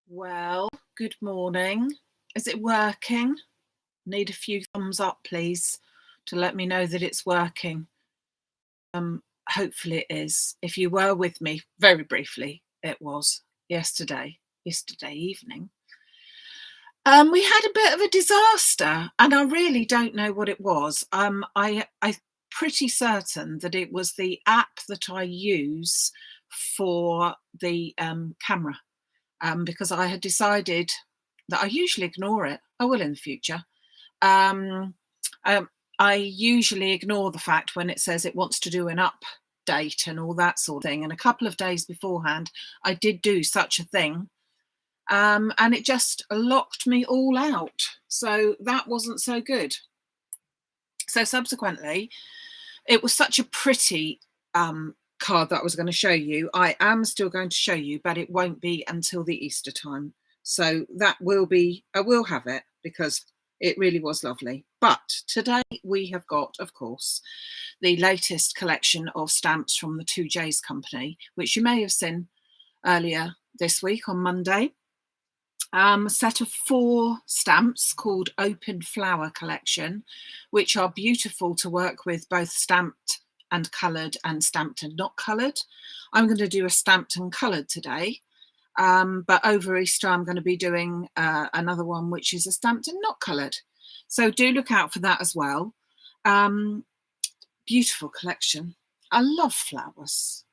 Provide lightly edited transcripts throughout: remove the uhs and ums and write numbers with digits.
Well, good morning. Is it working? Need a few thumbs up, please, to let me know that it's working. Hopefully it is. If you were with me, very briefly, it was yesterday evening. We had a bit of a disaster, and I really don't know what it was. I'm pretty certain that it was the app that I use for the camera. Because I had decided that I usually ignore it. I will in the future. Um, I usually ignore the fact when it says it wants to do an update and all that sort of thing. And a couple of days beforehand, I did do such a thing. And it just locked me all out. So that wasn't so good. So subsequently, it was such a pretty card that I was going to show you. I am still going to show you, but it won't be until the Easter time. So that will be, I will have it because it really was lovely. But today we have got, of course, the latest collection of stamps from the 2J's company, which you may have seen earlier this week on Monday. A set of 4 stamps called Open Flower Collection, which are beautiful to work with, both stamped and coloured and stamped and not coloured. I'm going to do a stamped and coloured today, but over Easter I'm going to be doing another one which is a stamped and not coloured. So do look out for that as well. Beautiful collection. I love flowers.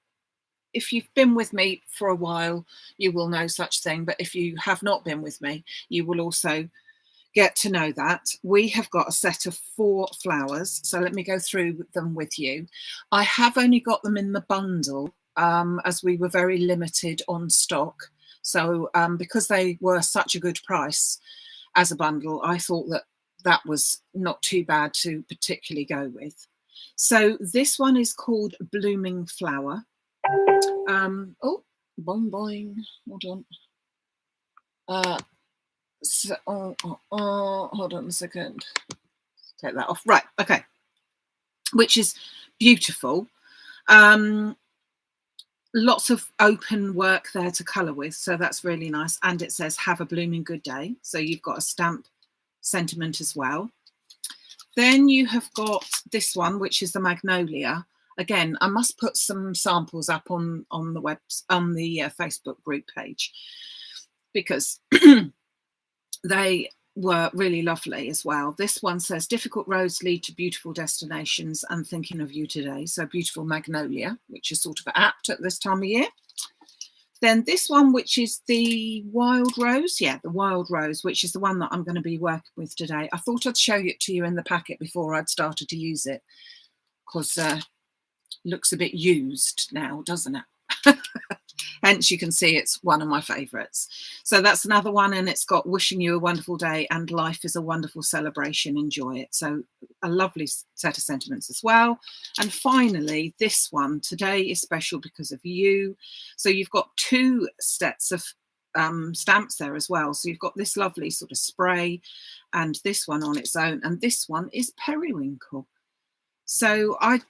If you've been with me for a while, you will know such thing. But if you have not been with me, you will also get to know that. We have got a set of 4 flowers. So let me go through them with you. I have only got them in the bundle as we were very limited on stock. So because they were such a good price as a bundle, I thought that that was not too bad to particularly go with. So this one is called Blooming Flower. Oh, boing boing. Hold on. Hold on a second. Take that off. Right. Okay. Which is beautiful. Lots of open work there to colour with, so that's really nice. And it says "Have a blooming good day," so you've got a stamp sentiment as well. Then you have got this one, which is the Magnolia. Again, I must put some samples up on the Facebook group page because they were really lovely as well. This one says difficult roads lead to beautiful destinations and thinking of you today. So beautiful Magnolia, which is sort of apt at this time of year. Then this one, which is the Wild Rose. Yeah, the Wild Rose, which is the one that I'm going to be working with today. I thought I'd show it to you in the packet before I'd started to use it because looks a bit used now, doesn't it? Hence you can see it's one of my favourites. So that's another one, and it's got wishing you a wonderful day and life is a wonderful celebration, enjoy it. So a lovely set of sentiments as well. And finally this one, today is special because of you. So you've got 2 sets of stamps there as well. So you've got this lovely sort of spray and this one on its own, and this one is periwinkle. So I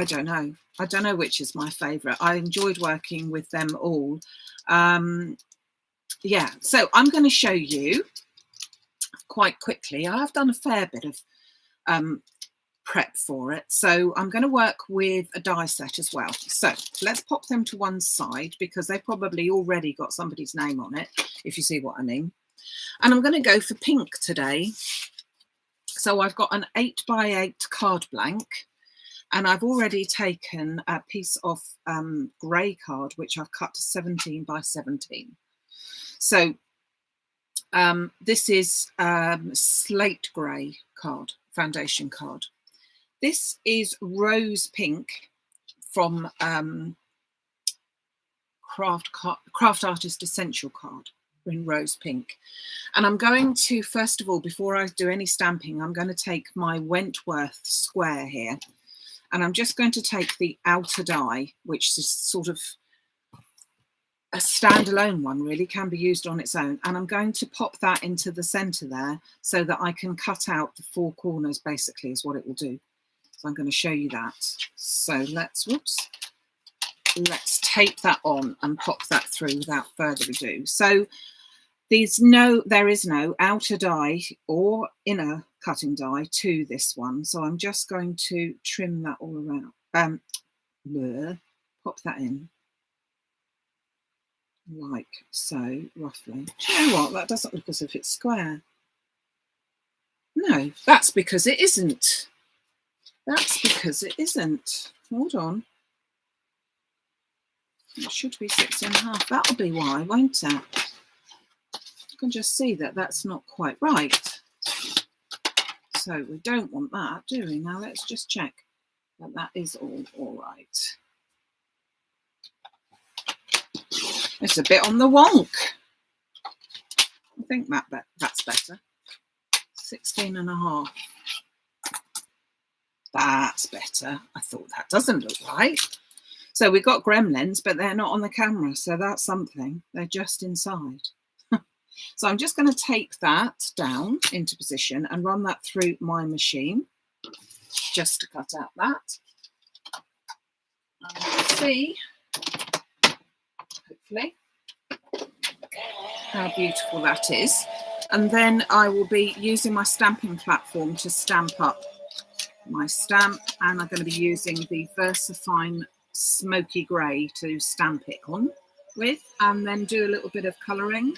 don't know. I don't know which is my favourite. I enjoyed working with them all. Yeah, so I'm going to show you quite quickly. I have done a fair bit of prep for it. So I'm going to work with a die set as well. So let's pop them to one side because they've probably already got somebody's name on it, if you see what I mean. And I'm going to go for pink today. So I've got an 8x8 card blank, and I've already taken a piece of grey card, which I've cut to 17 by 17. So this is slate grey card, foundation card. This is rose pink from Craft Artist Essential card in rose pink. And I'm going to, first of all, before I do any stamping, I'm going to take my Wentworth square here, and I'm just going to take the outer die, which is sort of a standalone one, really can be used on its own, and I'm going to pop that into the center there so that I can cut out the 4 corners, basically is what it will do. So I'm going to show you that. So let's let's tape that on and pop that through without further ado. So there is no outer die or inner cutting die to this one. So I'm just going to trim that all around. Pop that in like so, roughly. Do you know what? That doesn't look as if it's square. No, that's because it isn't. That's because it isn't. Hold on. It should be 6.5. That'll be why, won't it? You can just see that that's not quite right. So we don't want that, do we? Now let's just check that that is all right. It's a bit on the wonk. I think that's better. 16.5. That's better. I thought that doesn't look right. So we've got gremlins, but they're not on the camera. So that's something. They're just inside. So I'm just going to tape that down into position and run that through my machine just to cut out that. And we'll see, hopefully, how beautiful that is. And then I will be using my stamping platform to stamp up my stamp, and I'm going to be using the VersaFine Smoky Grey to stamp it on with, and then do a little bit of colouring.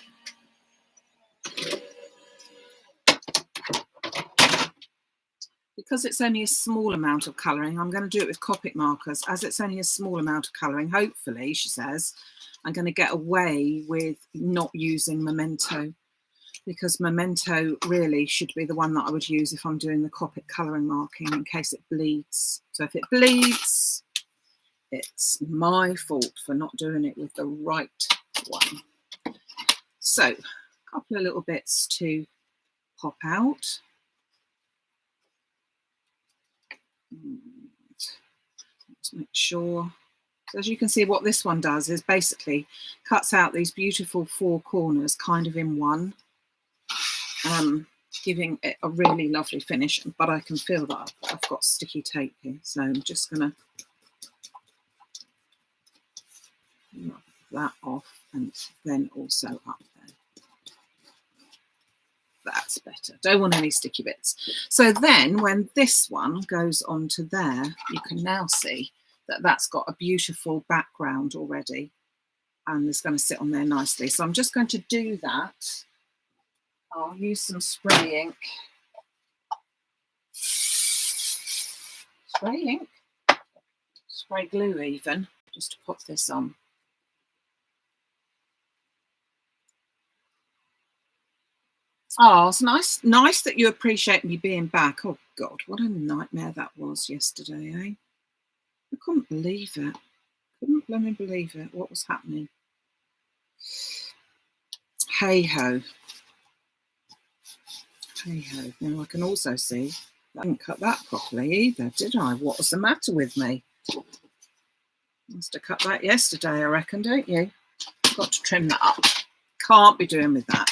Because it's only a small amount of colouring, I'm going to do it with Copic markers. As it's only a small amount of colouring, hopefully, she says, I'm going to get away with not using Memento, because Memento really should be the one that I would use if I'm doing the Copic colouring marking in case it bleeds. So if it bleeds, it's my fault for not doing it with the right one. So a couple of little bits to pop out. Let's make sure. So as you can see, what this one does is basically cuts out these beautiful four corners kind of in one, giving it a really lovely finish. But I can feel that I've got sticky tape here, so I'm just going to rub that off and then also up there. That's better. Don't want any sticky bits. So then when this one goes onto there, you can now see that that's got a beautiful background already, and it's going to sit on there nicely. So I'm just going to do that. I'll use some spray ink. Spray ink? Spray glue even, just to put this on. Oh, it's nice that you appreciate me being back. Oh God, what a nightmare that was yesterday, eh? I couldn't believe it. Couldn't blooming believe it. What was happening? Hey ho. Hey ho. Now I can also see I didn't cut that properly either, did I? What was the matter with me? Must have cut that yesterday, I reckon, don't you? Got to trim that up. Can't be doing with that.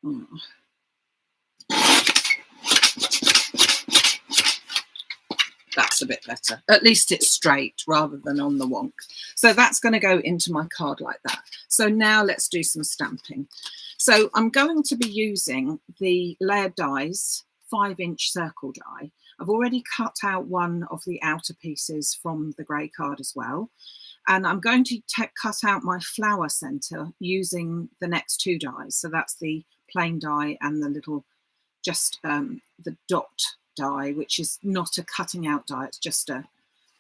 Oh. That's a bit better. At least it's straight rather than on the wonk. So that's going to go into my card like that. So now let's do some stamping. So I'm going to be using the layered dies, 5-inch circle die. I've already cut out one of the outer pieces from the grey card as well. And I'm going to cut out my flower centre using the next two dies. So that's the plain die and the little, just the dot die, which is not a cutting out die. It's just a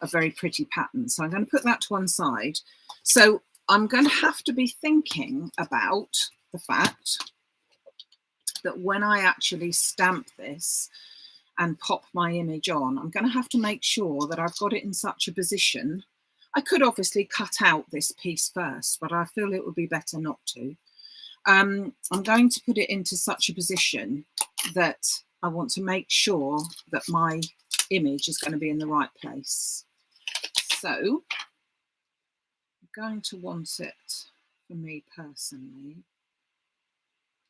very pretty pattern. So I'm going to put that to one side. So I'm going to have to be thinking about the fact that when I actually stamp this and pop my image on, I'm going to have to make sure that I've got it in such a position. I could obviously cut out this piece first, but I feel it would be better not to. I'm going to put it into such a position that I want to make sure that my image is going to be in the right place. So I'm going to want it, for me personally,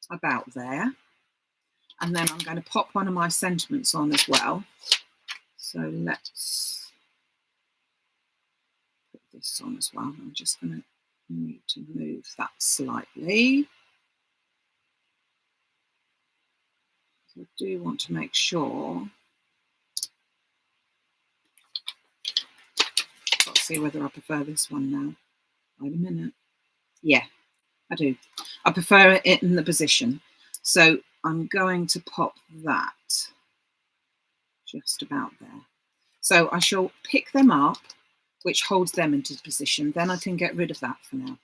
about there. And then I'm going to pop one of my sentiments on as well. So let's put this on as well. I'm just going to need to move that slightly. I do want to make sure. Let's see whether I prefer this one now. Wait a minute. Yeah, I do. I prefer it in the position. So I'm going to pop that just about there. So I shall pick them up, which holds them into position. Then I can get rid of that for now.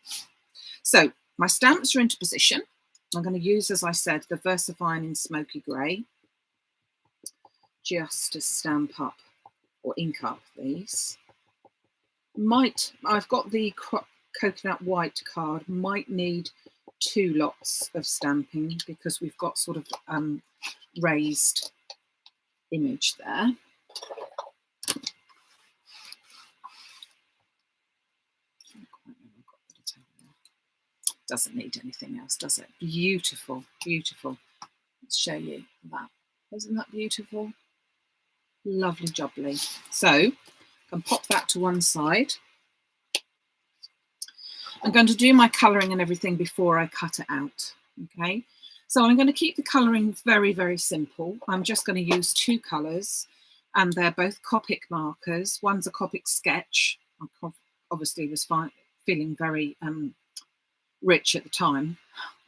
So my stamps are into position. I'm going to use, as I said, the VersaFine in Smoky Grey just to stamp up or ink up these. I've got the coconut white card, might need 2 lots of stamping because we've got sort of raised image there. Doesn't need anything else, does it? Beautiful, beautiful. Let's show you that. Isn't that beautiful? Lovely jubbly. So I can pop that to one side. I'm going to do my colouring and everything before I cut it out. Okay, so I'm going to keep the colouring very, very simple. I'm just going to use 2 colours, and they're both Copic markers. One's a Copic sketch. I obviously was feeling very rich at the time.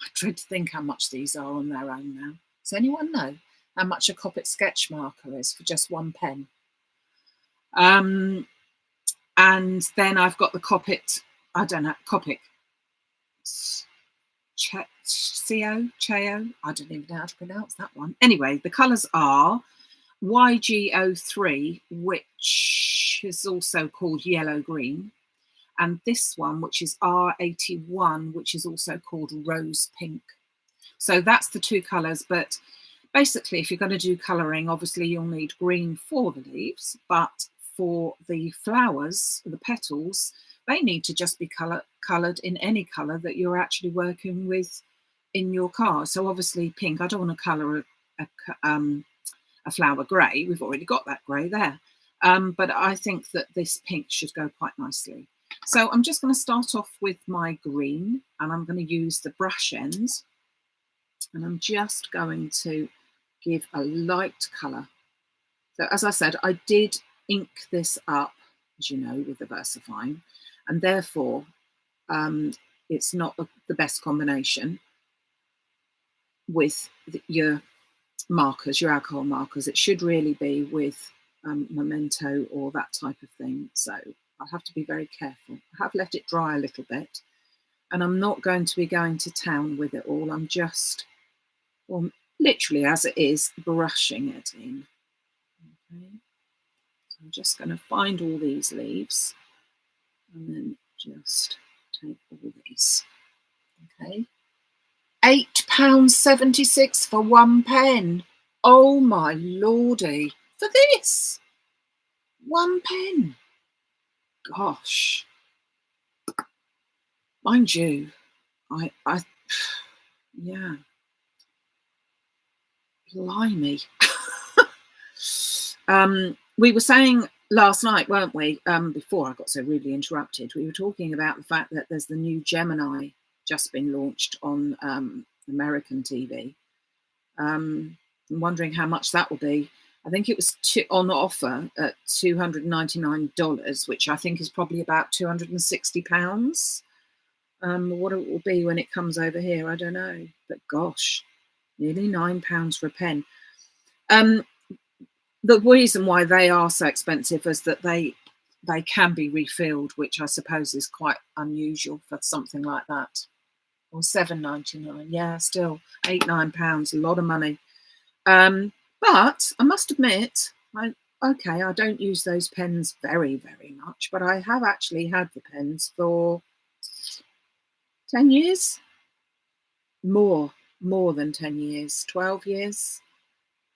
I dread to think how much these are on their own now. Does anyone know how much a Copic sketch marker is for just 1 pen? And then I've got the Copic, I don't know, Copic Cheo, I don't even know how to pronounce that one. Anyway, the colours are YG03, which is also called yellow green, and this one, which is R81, which is also called rose pink. So that's the 2 colours, but basically if you're going to do colouring, obviously you'll need green for the leaves, but for the flowers, the petals, they need to just be coloured in any colour that you're actually working with in your card. So obviously pink, I don't want to colour a flower grey. We've already got that grey there. But I think that this pink should go quite nicely. So I'm just going to start off with my green, and I'm going to use the brush ends, and I'm just going to give a light colour. So as I said, I did ink this up, as you know, with the VersaFine, and therefore it's not the best combination with your markers, your alcohol markers. It should really be with Memento or that type of thing. So I have to be very careful. I have let it dry a little bit, and I'm not going to be going to town with it all. I'm just, well, literally as it is, brushing it in. Okay. So I'm just going to find all these leaves and then just take all these. Okay. £8.76 for 1 pen. Oh my lordy. For this. 1 pen. Gosh. Mind you, yeah. Blimey. We were saying last night, weren't we, before I got so rudely interrupted, we were talking about the fact that there's the new Gemini just been launched on American TV. I'm wondering how much that will be. I think it was on offer at $299, which I think is probably about £260. What it will be when it comes over here, I don't know. But gosh, nearly £9 for a pen. The reason why they are so expensive is that they can be refilled, which I suppose is quite unusual for something like that. Or £7.99, yeah, still £8-9, a lot of money. But I must admit, I don't use those pens very, very much, but I have actually had the pens for 10 years, more than 10 years, 12 years.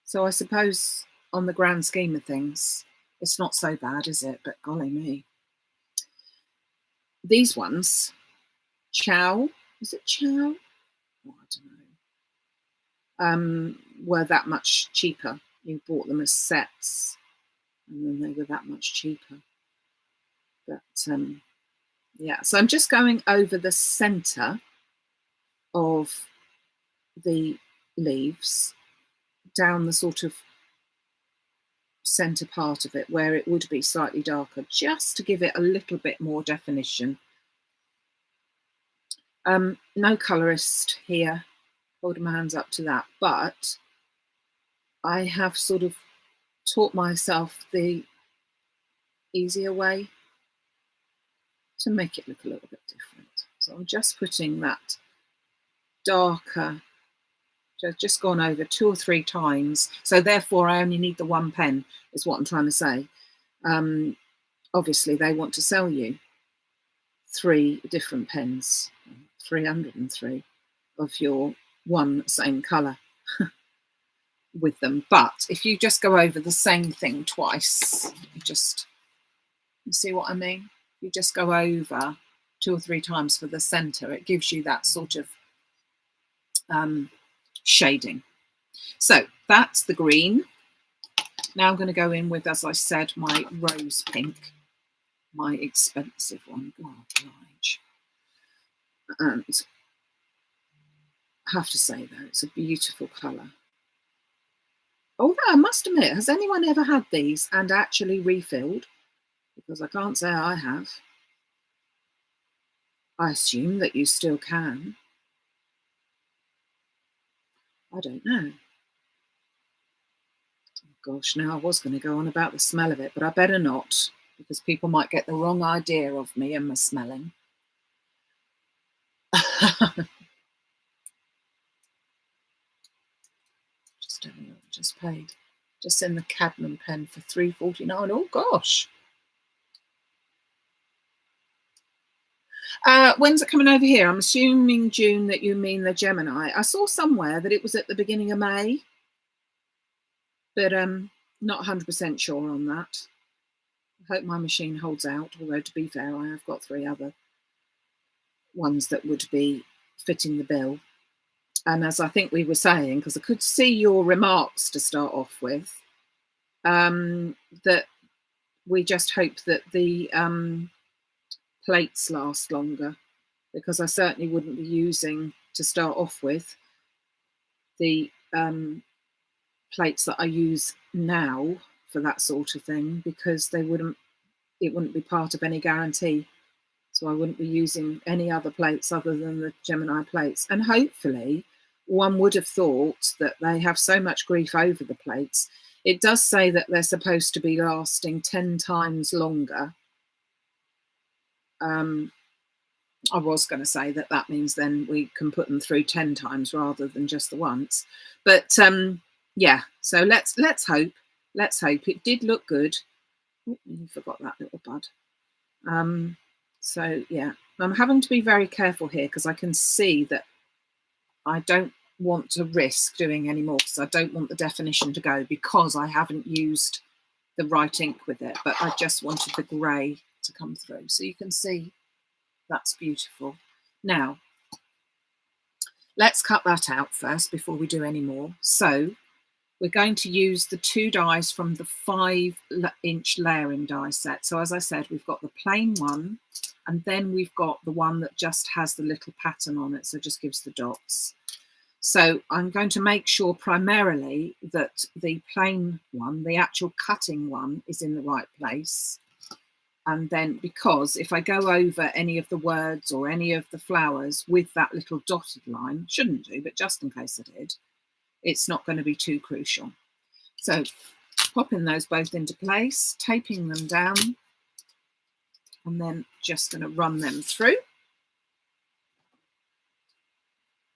So I suppose on the grand scheme of things, it's not so bad, is it? But golly me. These ones, Chow, is it Chow? Oh, I don't know. Were that much cheaper. You bought them as sets, and then they were that much cheaper. But yeah, so I'm just going over the centre of the leaves, down the sort of centre part of it where it would be slightly darker, just to give it a little bit more definition. No colourist here, holding my hands up to that, but I have sort of taught myself the easier way to make it look a little bit different. So I'm just putting that darker, just gone over 2 or 3 times. So therefore I only need the one pen, is what I'm trying to say. Obviously they want to sell you 3 different pens, 303 of your one same colour with them. But if you just go over the same thing twice, you see what I mean? You just go over 2 or 3 times for the centre, it gives you that sort of shading. So that's the green. Now I'm going to go in with, as I said, my rose pink, my expensive one. God, oblige. And I have to say though, it's a beautiful colour. Although I must admit, has anyone ever had these and actually refilled? Because I can't say I have. I assume that you still can. I don't know. Gosh, now I was going to go on about the smell of it, but I better not, because people might get the wrong idea of me and my smelling. Just paid. Just in the Cadman pen for £3.49. Oh gosh. When's it coming over here? I'm assuming June that you mean the Gemini. I saw somewhere that it was at the beginning of May, but not 100% sure on that. I hope my machine holds out, although to be fair, I have got 3 other ones that would be fitting the bill. And as I think we were saying, because I could see your remarks to start off with, that we just hope that the plates last longer, because I certainly wouldn't be using, to start off with, the plates that I use now for that sort of thing, because it wouldn't be part of any guarantee. So I wouldn't be using any other plates other than the Gemini plates. And hopefully one would have thought that they have so much grief over the plates. It does say that they're supposed to be lasting 10 times longer. I was going to say that means then we can put them through 10 times rather than just the once. But yeah, so let's hope. Let's hope. It did look good. Oh, you forgot that little bud. So yeah, I'm having to be very careful here because I can see that I don't want to risk doing any more, because I don't want the definition to go, because I haven't used the right ink with it, but I just wanted the grey to come through. So you can see that's beautiful. Now, let's cut that out first before we do any more. So we're going to use the 2 dies from the 5-inch layering die set. So as I said, we've got the plain one, and then we've got the one that just has the little pattern on it, so just gives the dots. So I'm going to make sure primarily that the plain one, the actual cutting one, is in the right place. And then, because if I go over any of the words or any of the flowers with that little dotted line, shouldn't do, but just in case I did, it's not going to be too crucial. So popping those both into place, taping them down, and then just going to run them through.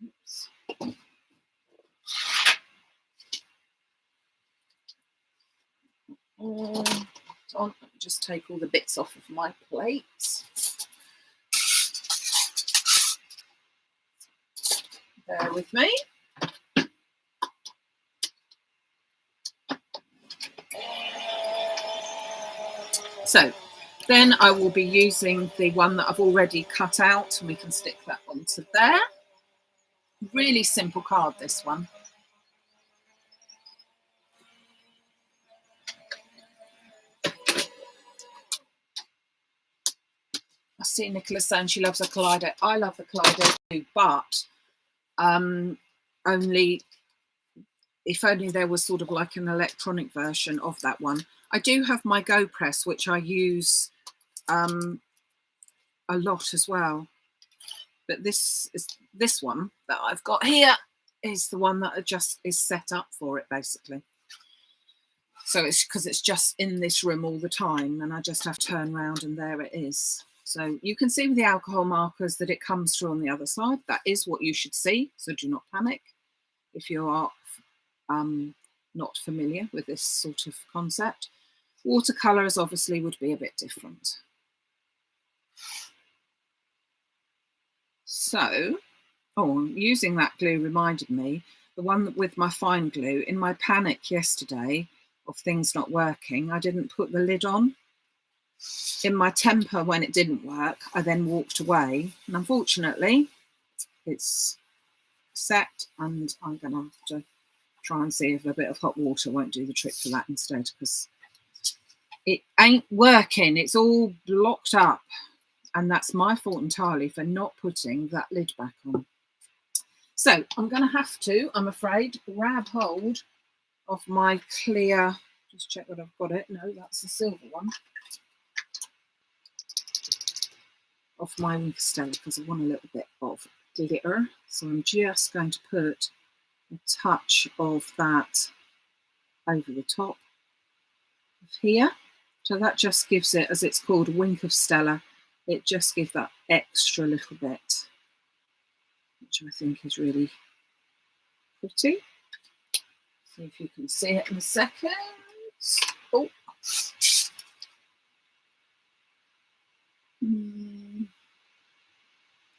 Oops. Let me just take all the bits off of my plates. Bear with me. So then I will be using the one that I've already cut out, and we can stick that onto there. Really simple card, this one. see Nicola saying she loves a Kaleido. I love the Kaleido too, but only if only there was sort of like an electronic version of that one. I do have my Go Press, which I use a lot as well. But this one that I've got here is the one that just is set up for it, basically. So it's because it's just in this room all the time, and I just have to turn around and there it is. So you can see with the alcohol markers that it comes through on the other side. That is what you should see, so do not panic if you are not familiar with this sort of concept. Watercolours obviously would be a bit different. So, using that glue reminded me, the one with my fine glue, in my panic yesterday of things not working, I didn't put the lid on. In my temper when it didn't work, I then walked away, and unfortunately it's set, and I'm going to have to try and see if a bit of hot water won't do the trick for that instead, because it ain't working. It's all blocked up, and that's my fault entirely for not putting that lid back on. So I'm going to have to, I'm afraid, grab hold of my clear, just check that I've got it. No, that's the silver one. Of my Stella, because I want a little bit of glitter. So I'm just going to put a touch of that over the top of here. So that just gives it, as it's called, a wink of Stella. It just gives that extra little bit, which I think is really pretty. See if you can see it in a second. Oh.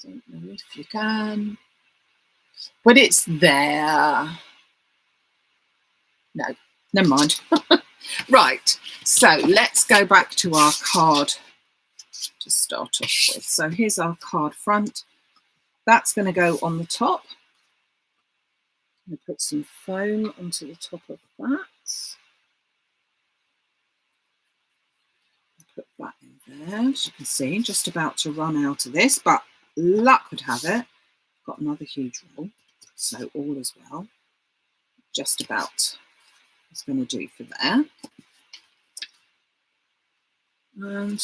Don't know if you can, but it's there. No, never mind. Right, so let's go back to our card to start off with. So here's our card front. That's going to go on the top. I'm going to put some foam onto the top of that. Put that in there. As you can see, just about to run out of this, but luck would have it, got another huge roll, so all is well. Just about is going to do for there. And then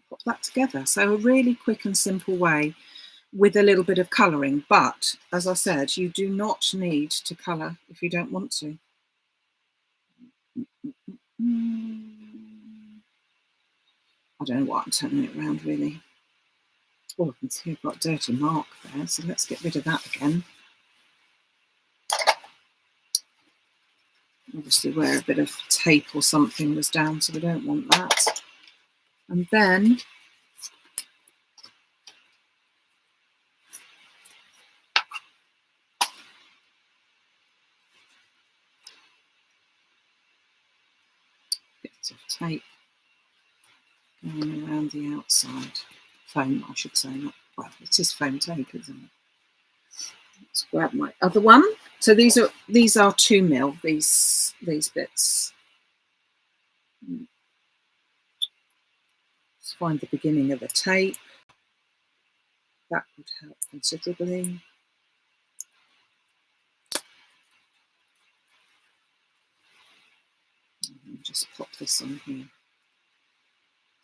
pop that together. So a really quick and simple way with a little bit of colouring, but as I said, you do not need to colour if you don't want to. I don't know what I'm turning it around really. Oh, I can see I've got a dirty mark there, so let's get rid of that again. Obviously where a bit of tape or something was down, so we don't want that. And then bits of tape going around the outside. Foam, I should say, not, well, it is foam tape, isn't it? Let's grab my other one. So these are 2 mil, these bits. Let's find the beginning of the tape. That would help considerably. And just pop this on here.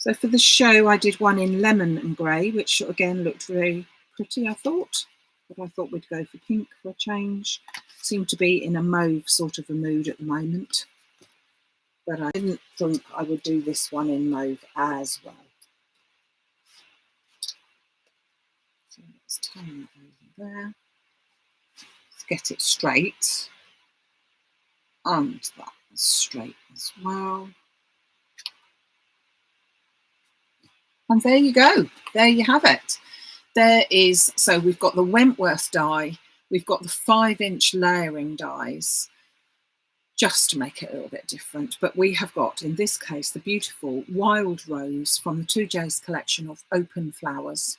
So for the show, I did one in lemon and grey, which again looked very pretty, I thought. But I thought we'd go for pink for a change. Seemed to be in a mauve sort of a mood at the moment. But I didn't think I would do this one in mauve as well. So let's turn it over there. Let's get it straight. And that is straight as well. And there you go. There you have it. There is, so we've got the Wentworth die. We've got the 5-inch layering dies, just to make it a little bit different. But we have got, in this case, the beautiful Wild Rose from the 2J's collection of open flowers.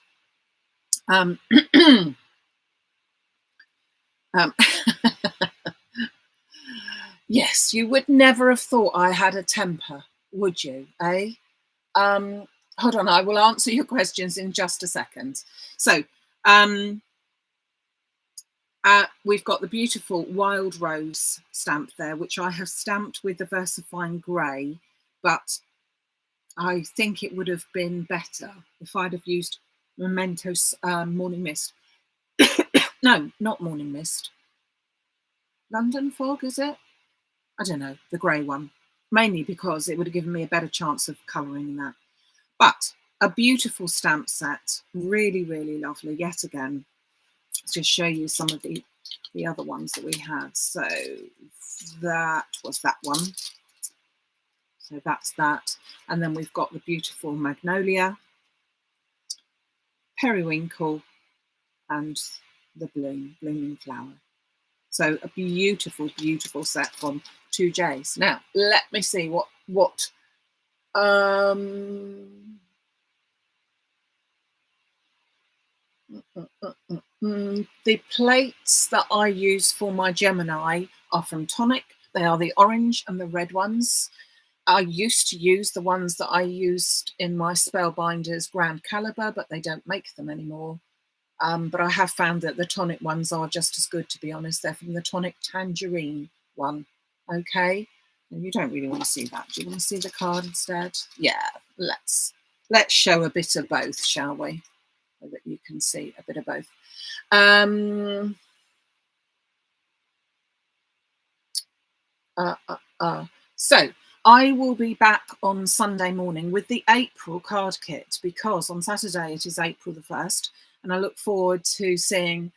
Yes, you would never have thought I had a temper, would you, eh? Hold on, I will answer your questions in just a second. So we've got the beautiful Wild Rose stamp there, which I have stamped with the VersaFine Grey, but I think it would have been better if I'd have used Mementos Morning Mist. No, not Morning Mist. London Fog, is it? I don't know, the grey one. Mainly because it would have given me a better chance of colouring that. But a beautiful stamp set, really, really lovely. Yet again, just show you some of the other ones that we had. So that was that one. So that's that. And then we've got the beautiful Magnolia, Periwinkle, and the Blooming Flower. So a beautiful, beautiful set from 2Js. Now, let me see what the plates that I use for my Gemini are from Tonic. They are the orange and the red ones. I used to use the ones that I used in my Spellbinders Grand Caliber, but they don't make them anymore. But I have found that the Tonic ones are just as good, to be honest. They're from the Tonic Tangerine one. Okay, and you don't really want to see that. Do you want to see the card instead? Yeah, let's show a bit of both, shall we? So that you can see a bit of both. So I will be back on Sunday morning with the April card kit, because on Saturday it is April the 1st, and I look forward to seeing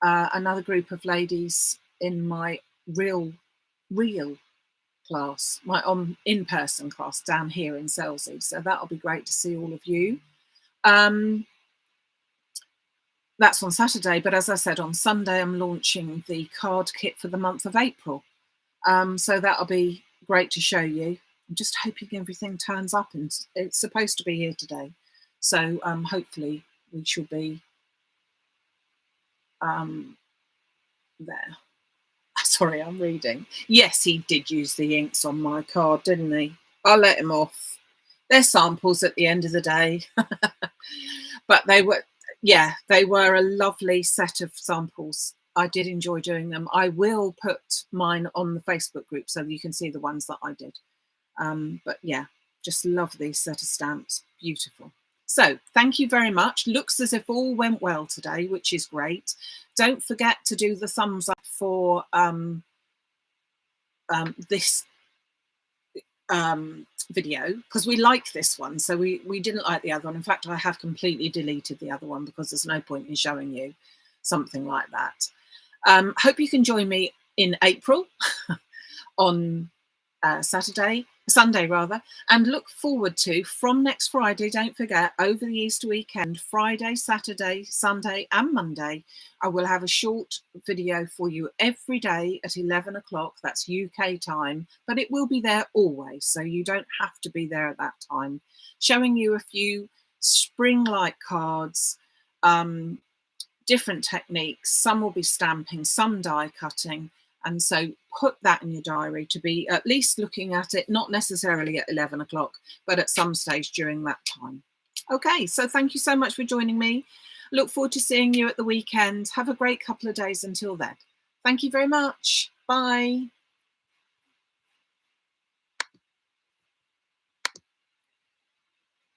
another group of ladies in my real class, my in-person class down here in Selsey. So that'll be great to see all of you. That's on Saturday, but as I said, on Sunday I'm launching the card kit for the month of April. So that'll be great to show you. I'm just hoping everything turns up, and it's supposed to be here today. So hopefully we shall be there. Sorry, I'm reading. Yes, he did use the inks on my card, didn't he? I'll let him off. They're samples at the end of the day. But they were, yeah, they were a lovely set of samples. I did enjoy doing them. I will put mine on the Facebook group so that you can see the ones that I did. But yeah, just love these set of stamps. Beautiful. So thank you very much. Looks as if all went well today, which is great. Don't forget to do the thumbs up for this video, because we like this one. So we didn't like the other one. In fact, I have completely deleted the other one because there's no point in showing you something like that. Hope you can join me in April on Sunday rather, and look forward to, from next Friday, don't forget, over the Easter weekend, Friday, Saturday, Sunday and Monday, I will have a short video for you every day at 11 o'clock. That's UK time, but it will be there always, so you don't have to be there at that time, showing you a few spring-like cards, different techniques. Some will be stamping, some die cutting. And so put that in your diary to be at least looking at it, not necessarily at 11 o'clock, but at some stage during that time. Okay, so thank you so much for joining me. Look forward to seeing you at the weekend. Have a great couple of days until then. Thank you very much. Bye.